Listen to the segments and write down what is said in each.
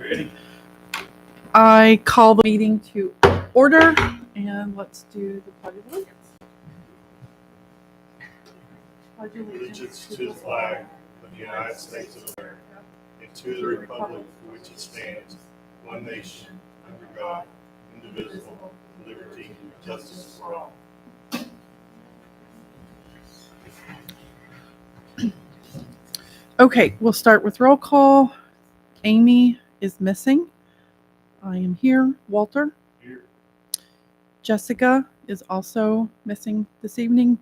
Ready? I call the meeting to order, and let's do the Pledge of Allegiance. Pledge Allegiance to the flag of the United States of America and to the republic for which it stands, one nation, under God, indivisible, with liberty and justice for all. Okay, we'll start with roll call. Amy is missing. I am here. Walter. Here. Jessica is also missing this evening.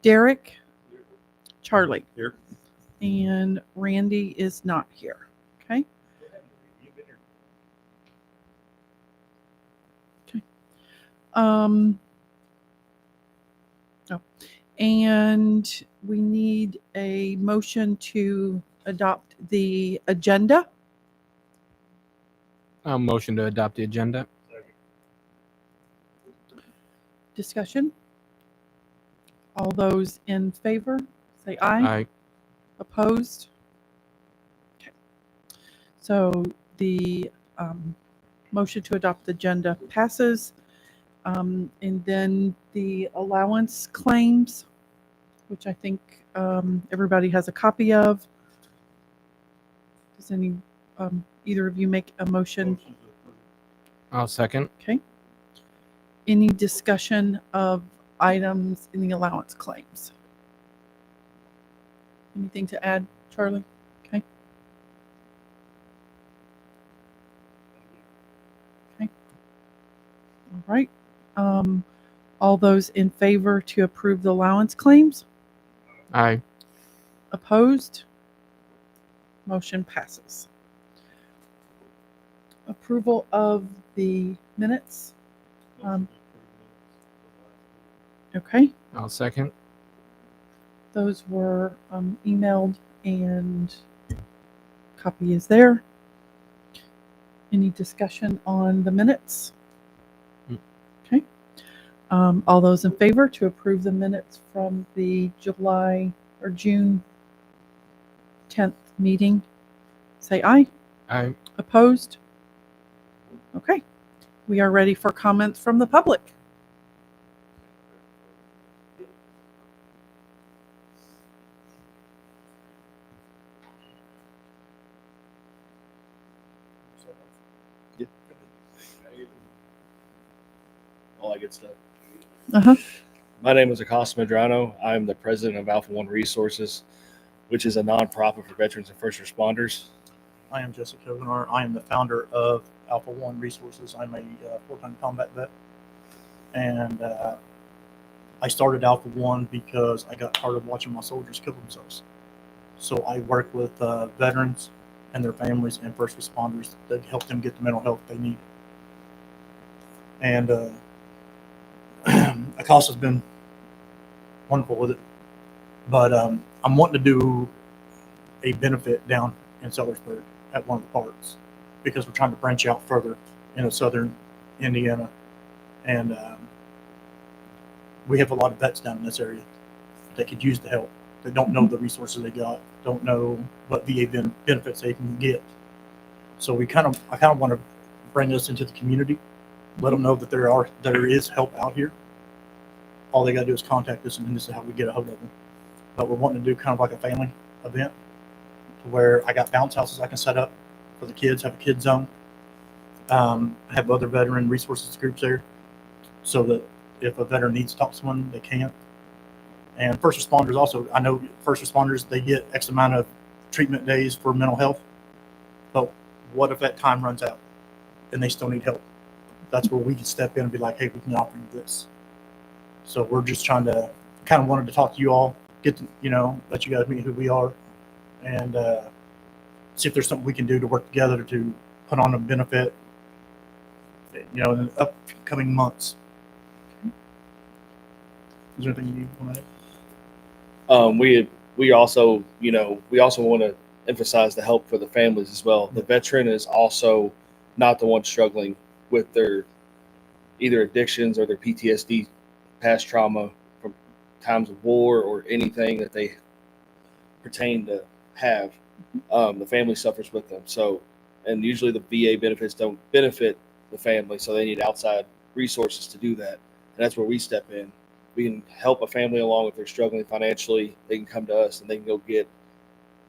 Derek. Here. Charlie. Here. And Randy is not here. Okay. Okay. And we need a motion to adopt the agenda. I'll motion to adopt the agenda. Discussion. All those in favor, say aye. Aye. Opposed? Okay. So the motion to adopt the agenda passes. And then the allowance claims, which I think everybody has a copy of. Does either of you make a motion? I'll second. Okay. Any discussion of items in the allowance claims? Anything to add, Charlie? Okay. Okay. All right. All those in favor to approve the allowance claims? Aye. Opposed? Motion passes. Approval of the minutes. Okay. I'll second. Those were emailed and copy is there. Any discussion on the minutes? Okay. All those in favor to approve the minutes from the June 10th meeting, say aye. Aye. Opposed? Okay. We are ready for comments from the public. All that good stuff. Uh-huh. My name is Acosta Medrano. I'm the president of Alpha One Resources, which is a nonprofit for veterans and first responders. I am Jesse Kovenar. I am the founder of Alpha One Resources. I'm a full-time combat vet. And I started Alpha One because I got tired of watching my soldiers kill themselves. So I work with veterans and their families and first responders to help them get the mental health they need. And Acosta's been wonderful with it. But I'm wanting to do a benefit down in Sellersburg at one of the parks because we're trying to branch out further into southern Indiana. And we have a lot of vets down in this area that could use the help. They don't know the resources they got, don't know what VA benefits they can get. So I kind of want to bring this into the community, let them know that there is help out here. All they got to do is contact us, and this is how we get a hold of them. But we're wanting to do kind of like a family event to where I got bounce houses I can set up for the kids, have a kid zone. I have other veteran resources groups there so that if a veteran needs to talk to someone, they can. And first responders also, I know first responders, they get X amount of treatment days for mental health. But what if that time runs out and they still need help? That's where we can step in and be like, hey, we can offer you this. So we're just trying to kind of wanted to talk to you all, get to, let you guys meet who we are, and see if there's something we can do to work together to put on a benefit, in the upcoming months. Is there anything you want to add? We also want to emphasize the help for the families as well. The veteran is also not the one struggling with their either addictions or their PTSD, past trauma from times of war or anything that they pertain to have. The family suffers with them. So and usually the VA benefits don't benefit the family, so they need outside resources to do that. And that's where we step in. We can help a family along if they're struggling financially. They can come to us and they can go get,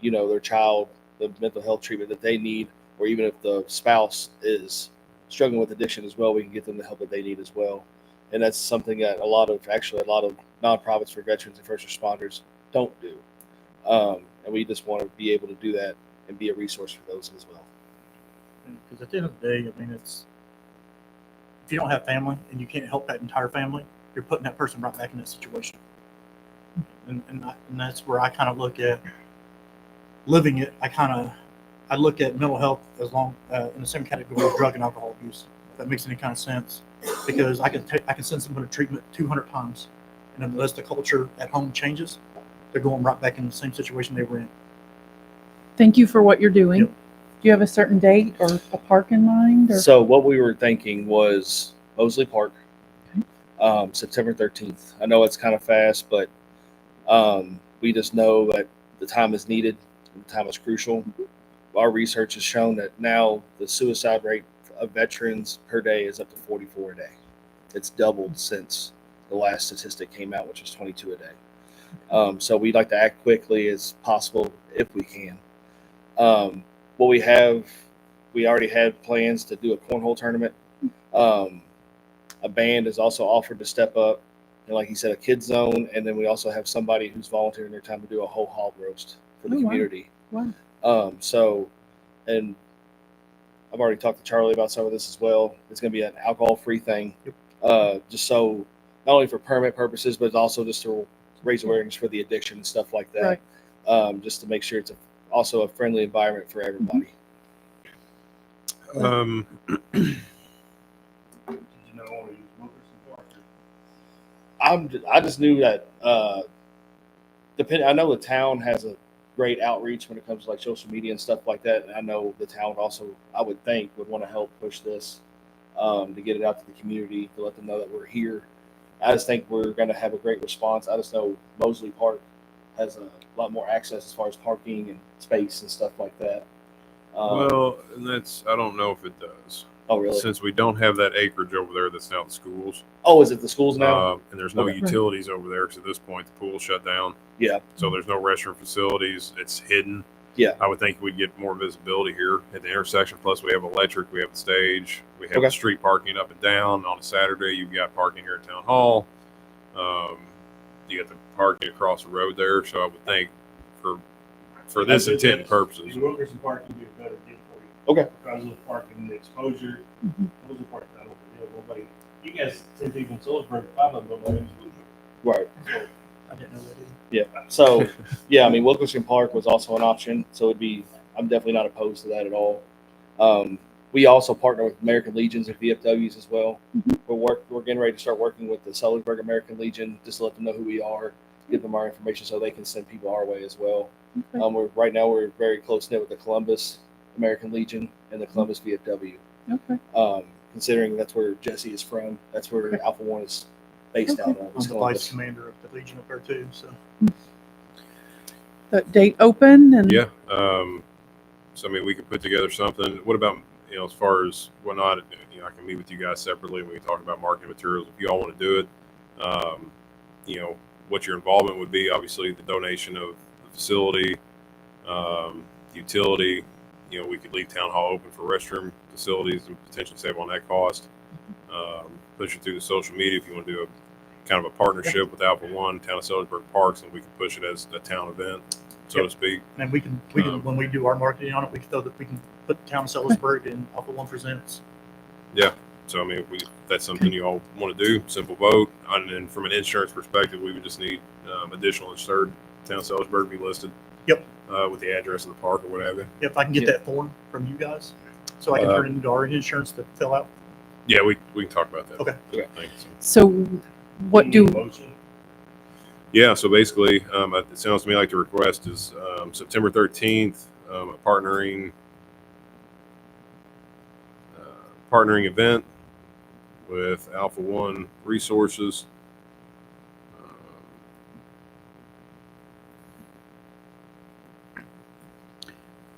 their child the mental health treatment that they need, or even if the spouse is struggling with addiction as well, we can get them the help that they need as well. And that's something that a lot of nonprofits for veterans and first responders don't do. And we just want to be able to do that and be a resource for those as well. Because at the end of the day, I mean, if you don't have family and you can't help that entire family, you're putting that person right back in that situation. And that's where I kind of look at living it. I look at mental health as long in the same category of drug and alcohol abuse. If that makes any kind of sense, because I can send someone to treatment 200 times, and unless the culture at home changes, they're going right back in the same situation they were in. Thank you for what you're doing. Yep. Do you have a certain date or a park in mind? Or? So what we were thinking was Mosley Park, September 13th. I know it's kind of fast, but we just know that the time is needed and the time is crucial. Our research has shown that now the suicide rate of veterans per day is up to 44 a day. It's doubled since the last statistic came out, which was 22 a day. So we'd like to act quickly as possible if we can. What we already had plans to do a cornhole tournament. A band is also offered to step up, and like you said, a kids zone, and then we also have somebody who's volunteering their time to do a whole hog roast for the community. Wow. And I've already talked to Charlie about some of this as well. It's going to be an alcohol-free thing, just so not only for permit purposes, but also just to raise awareness for the addiction and stuff like that. Right. Just to make sure it's also a friendly environment for everybody. Did you not want to use Wilkerson Park? I just knew that. I know the town has a great outreach when it comes to like social media and stuff like that. And I know the town also, I would think, would want to help push this to get it out to the community, to let them know that we're here. I just think we're going to have a great response. I just know Mosley Park has a lot more access as far as parking and space and stuff like that. Well, and I don't know if it does. Oh, really? Since we don't have that acreage over there that's now the schools. Oh, is it the schools now? And there's no Okay. utilities over there because at this point the pool's shut down. Yeah. So there's no restroom facilities. It's hidden. Yeah. I would think we'd get more visibility here at the intersection. Plus, we have electric. We have the stage. We have Okay. the street parking up and down. On a Saturday, you've got parking here at Town Hall. You got the parking across the road there. So I would think for this intent and purposes. Wilkerson Park would be a better deal for you. Okay. Because of the parking, the exposure. Mhm. Wilkerson Park, I don't know, nobody. You guys, 10 people in Sellersburg, 5 of them don't know who's Right. So, I didn't know that either. Yeah. So, yeah, I mean, Wilkerson Park was also an option. So I'm definitely not opposed to that at all. We also partner with American Legions and VFWs as well. We're getting ready to start working with the Sellersburg American Legion just to let them know who we are, give them our information so they can send people our way as well. Okay. Right now we're very close knit with the Columbus American Legion and the Columbus VFW. Okay. Considering that's where Jesse is from, that's where Okay. Alpha One is based out of. I'm is the Columbus. vice commander of the Legion up there too. So The date open and Yeah. So I mean, we could put together something. What about as far as whatnot? I can meet with you guys separately. We can talk about marketing materials if you all want to do it. What your involvement would be. Obviously, the donation of the facility, utility. We could leave Town Hall open for restroom facilities and potentially save on that cost. Push it through the social media if you want to do a kind of a partnership with Alpha One, Town of Sellersburg Parks, and we can push it as a town event, so to speak. and we can when we do our marketing on it, we can put Town of Sellersburg and Alpha One Presents. So, I mean, if that's something you all want to do, simple vote. And then from an insurance perspective, we would just need additional insured Town of Sellersburg be listed. Yep. With the address of the park or whatever. If I can get Yeah. that form from you guys, so I can turn it into our insurance to fill out. Yeah, we can talk about that. Okay. Thanks. so what you do need a motion? Yeah, so basically, it sounds to me like the request is September 13th, a partnering event with Alpha One Resources.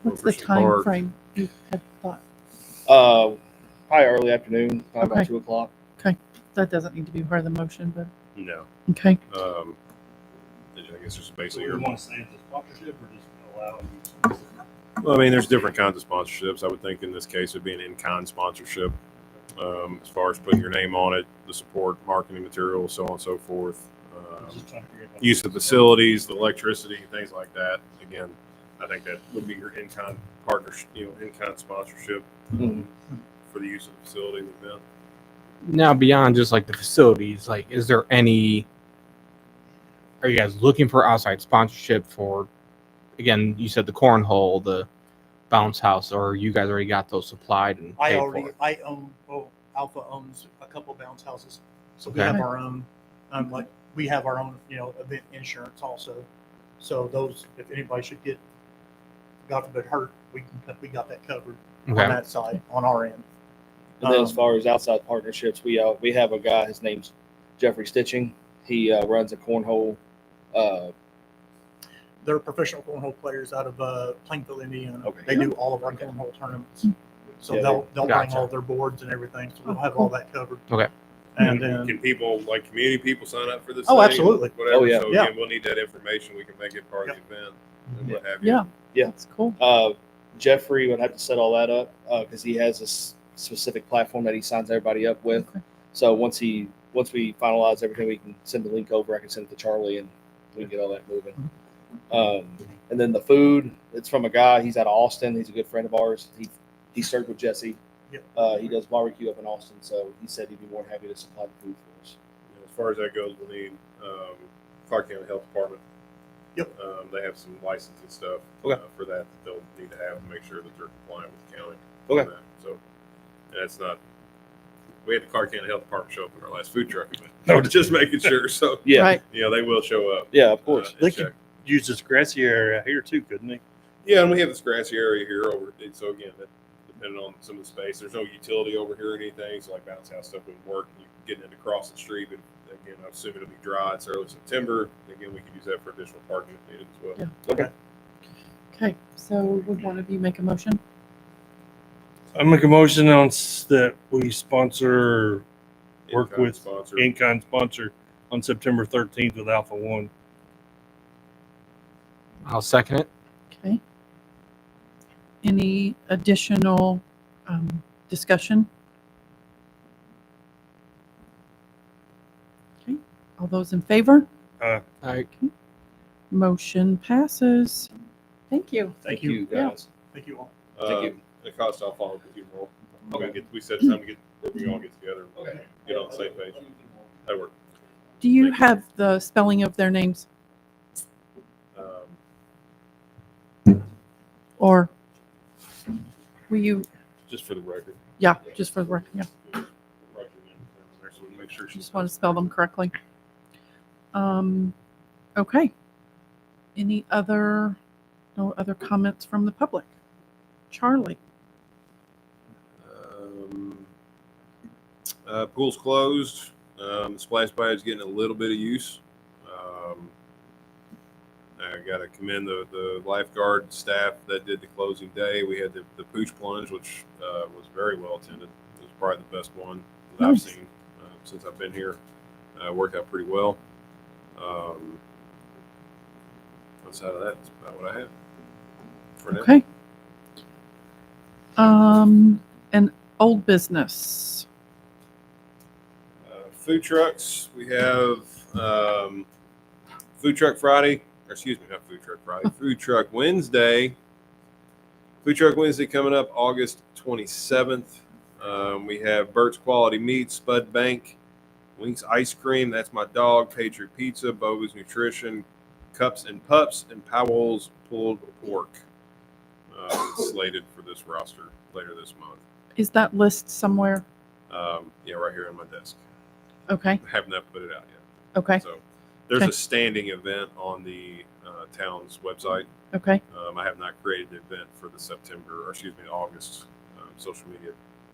what's the Wilkerson time Park. frame? you had thought? Probably early afternoon, probably Okay. about 2:00. That doesn't need to be part of the motion, but, No. okay. I guess it's So basically we your. want to say it's a sponsorship or just allow it? Well, I mean, there's different kinds of sponsorships. I would think in this case it'd be an in-kind sponsorship. As far as putting your name on it, the support, marketing material, so on and so forth. Just trying to figure out. Use of facilities, the electricity, things like that. Again, I think that would be your in-kind partnership, in-kind sponsorship Mhm. for the use of the facility and the event. Now, beyond just like the facilities, like, is there any? Are you guys looking for outside sponsorship for? Again, you said the cornhole, the bounce house, or you guys already got those supplied and paid for? I own, Alpha owns a couple bounce houses. So we Okay. have our own, we have our own, event insurance also. So those, if anybody should get, God forbid, hurt, we got that covered on Okay. that side, on our end. And then as far as outside partnerships, we have a guy. His name's Jeffrey Stitching. He runs a cornhole. They're professional cornhole players out of Plainfield, Indiana. Okay. They do all of our cornhole tournaments. So Yeah, they'll bring Gotcha. all their boards and everything. So we'll Oh, have cool. all that covered. Okay. And then, Can people, like community people, sign up for this? Oh, thing? absolutely. Whatever. Oh, yeah. So Yeah. again, we'll need that information. We can make it part of the event and what have you. Yeah. Yeah. That's cool. Jeffrey would have to set all that up because he has a specific platform that he signs everybody up with. Okay. So once we finalize everything, we can send the link over. I can send it to Charlie, and we can get all that moving. And then the food, it's from a guy. He's out of Austin. He's a good friend of ours. He served with Jesse. Yep. He does barbecue up in Austin, so he said he'd be more than happy to supply the food for us. As far as that goes, we'll need Clark County Health Department. Yep. They have some licensing stuff Okay. for that they'll need to have to make sure that they're compliant with the county. Okay. on that. So that's not. We had the Clark County Health Department show up in our last food truck event. No, just making sure. So Yeah, Right. they will show up. yeah, of course. and They could check. use this grassy area here too, couldn't they? Yeah, and we have this grassy area here over. So again, that, depending on some of the space, there's no utility over here or anything. So like bounce house stuff wouldn't work. You getting it across the street, but again, I assume it'll be dry. It's early September. Again, we could use that for additional parking if needed as well. Yeah. Okay. Okay. So would one of you make a motion? I make a motion on that we sponsor Work In-kind with sponsor. in-kind sponsor on September 13th with Alpha One. I'll second it. Okay. Any additional discussion? Okay. All those in favor? All right. Motion passes. Thank you. Thank you. you, guys. Thank you all. Thank you. The cost I'll follow up with you more. Okay. We said time to get where we all get together. Okay. Get on the same page. That work. Do you have the spelling of their names or will you? Just for the record. Yeah, just for the record. Yeah. Make sure she's Just want to spell them correctly. Okay. No other comments from the public? Charlie. Pool's closed. The splash pad is getting a little bit of use. I got to commend the lifeguard staff that did the closing day. We had the pooch plunge, which was very well attended. It was probably the best one that I've Nice. seen since I've been here. Worked out pretty well. Outside of that, that's about what I have for now. Okay. And old business. Food trucks. We have Food Truck Friday. Or excuse me, not Food Truck Friday. Food Truck Wednesday. Food Truck Wednesday coming up August 27th. We have Burt's Quality Meats, Spud Bank, Winks Ice Cream. That's my dog. Patriot Pizza, Boba's Nutrition, Cups and Pups, and Powell's Pulled Pork. Slated for this roster later this month. Is that list somewhere? Yeah, right here on my desk. Okay. I have not put it out yet. Okay. So there's Okay. a standing event on the town's website. Okay. I have not created the event for the August social media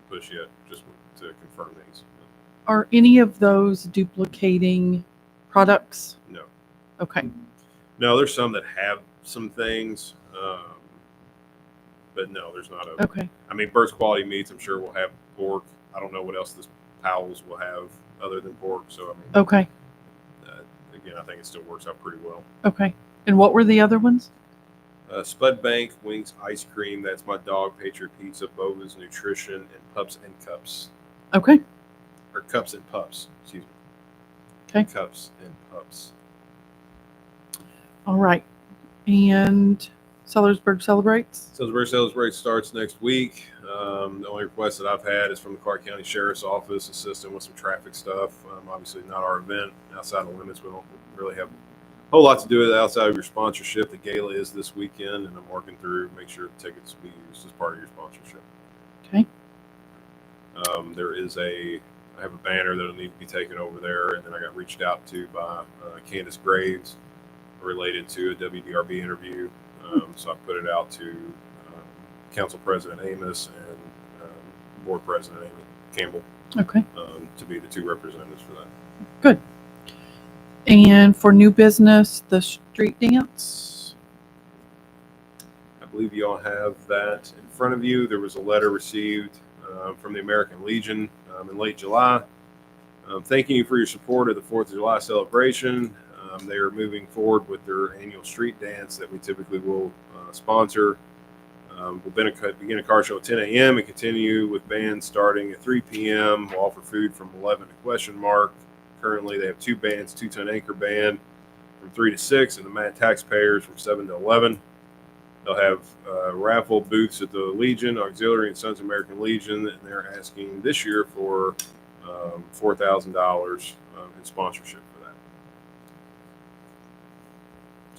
push yet, just to confirm these. Are any of those duplicating products? No. Okay. No, there's some that have some things. but no, there's not a. Okay. I mean, Burt's Quality Meats, I'm sure we'll have pork. I don't know what else this Powell's will have other than pork. So, I mean, Okay. again, I think it still works out pretty well. Okay. And what were the other ones? Spud Bank, Wings, Ice Cream. That's my dog, Patriot Pizza, Bova's Nutrition, and Pups and Cups. Okay. Or Cups and Pups, excuse me. Okay. Cups and Pups. All right. And Sellersburg celebrates? Sellersburg Celebrate starts next week. The only request that I've had is from the Clark County Sheriff's Office, assisting with some traffic stuff. Obviously, not our event. Outside the limits, we don't really have a whole lot to do with it outside of your sponsorship. The gala is this weekend, and I'm working through make sure the tickets be used as part of your sponsorship. Okay. I have a banner that'll need to be taken over there, and then I got reached out to by Candace Graves related to a WDRB interview. So I put it out to Council President Amos and Board President Amy Campbell Okay. to be the two representatives for that. Good. And for new business, the street dance? I believe you all have that in front of you. There was a letter received from the American Legion in late July, thanking you for your support of the 4th of July celebration. They are moving forward with their annual street dance that we typically will sponsor. We'll begin a car show at 10 a.m. and continue with bands starting at 3 p.m. We'll offer food from 11 to question mark. Currently, they have 2 bands, 2-ton anchor band from 3 to 6, and the Mad Taxpayers from 7 to 11. They'll have raffle booths at the Legion, Auxiliary, and Sons of American Legion, and they're asking this year for $4,000 in sponsorship for that.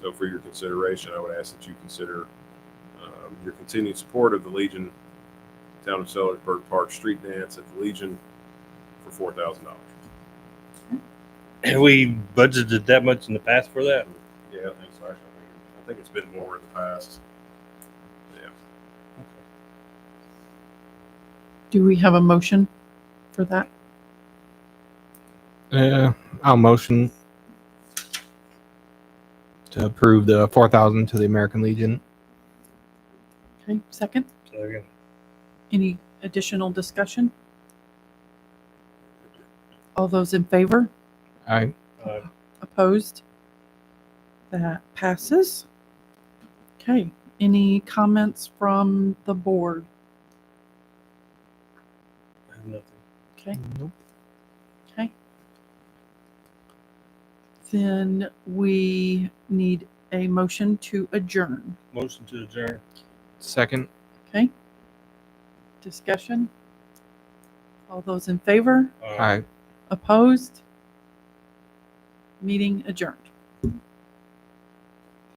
So for your consideration, I would ask that you consider your continued support of the Legion Town of Sellersburg Park Street Dance at the Legion for $4,000. Have we budgeted that much in the past for that? Yeah, I think so. I think it's been more in the past. Yeah. Do we have a motion for that? I'll motion to approve the 4,000 to the American Legion. Okay. Second? Second. Any additional discussion? All those in favor? I Opposed? That passes. Okay. Any comments from the board? I have nothing. Okay. Okay. Then we need a motion to adjourn. Motion to adjourn. second. Okay. Discussion? All those in favor? I Opposed? Meeting adjourned.